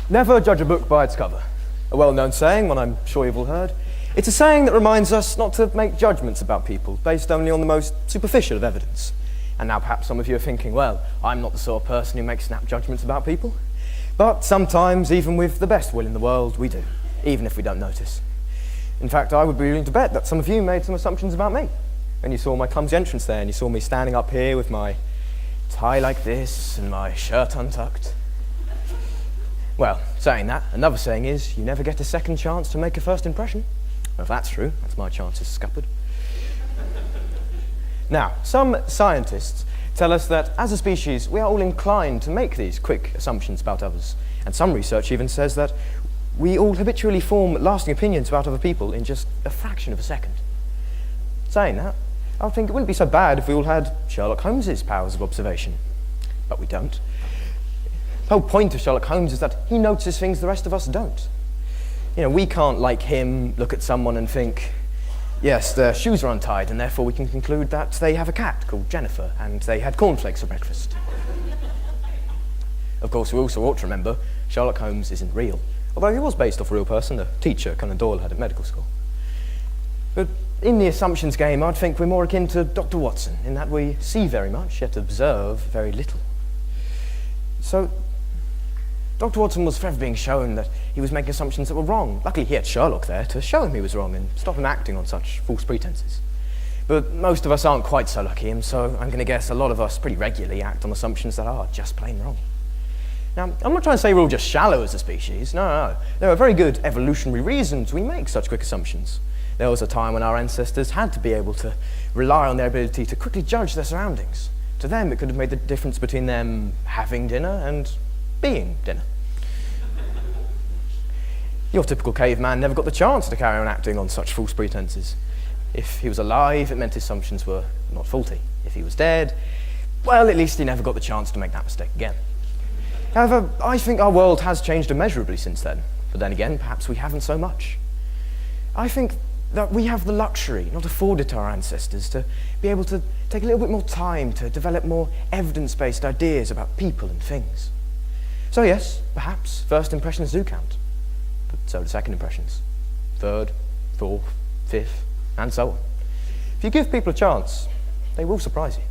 Never judge a book by its cover. A well-known saying, one I'm sure you've all heard. It's a saying that reminds us not to make judgments about people based only on the most superficial of evidence. And now perhaps some of you are thinking, well, I'm not the sort of person who makes snap judgments about people. But sometimes, even with the best will in the world, we do, even if we don't notice. In fact, I would be willing to bet that some of you made some assumptions about me. When you saw my clumsy entrance there, and you saw me standing up here with my tie like this and my shirt untucked. Well, saying that, another saying is, you never get a second chance to make a first impression. Well, if that's true, that's my chances scuppered. Now, some scientists tell us that as a species, we are all inclined to make these quick assumptions about others. And some research even says that we all habitually form lasting opinions about other people in just a fraction of a second. Saying that, I think it wouldn't be so bad if we all had Sherlock Holmes's powers of observation. But we don't. The whole point of Sherlock Holmes is that he notices things the rest of us don't. You know, we can't, like him, look at someone and think, yes, their shoes are untied, and therefore we can conclude that they have a cat called Jennifer, and they had cornflakes for breakfast. Of course, we also ought to remember Sherlock Holmes isn't real, although he was based off a real person, a teacher Conan Doyle had at medical school. But in the assumptions game, I'd think we're more akin to Dr. Watson, in that we see very much, yet observe very little. So, Dr. Watson was forever being shown that he was making assumptions that were wrong. Luckily, he had Sherlock there to show him he was wrong and stop him acting on such false pretenses. But most of us aren't quite so lucky, and so I'm going to guess a lot of us pretty regularly act on assumptions that are just plain wrong. Now, I'm not trying to say we're all just shallow as a species. No. There are very good evolutionary reasons we make such quick assumptions. There was a time when our ancestors had to be able to rely on their ability to quickly judge their surroundings. To them, it could have made the difference between them having dinner and being dinner. Your typical caveman never got the chance to carry on acting on such false pretenses. If he was alive, it meant his assumptions were not faulty. If he was dead, well, at least he never got the chance to make that mistake again. However, I think our world has changed immeasurably since then. But then again, perhaps we haven't so much. I think that we have the luxury, not afforded to our ancestors, to be able to take a little bit more time to develop more evidence-based ideas about people and things. So yes, perhaps first impressions do count, but so do second impressions, third, fourth, fifth, and so on. If you give people a chance, they will surprise you.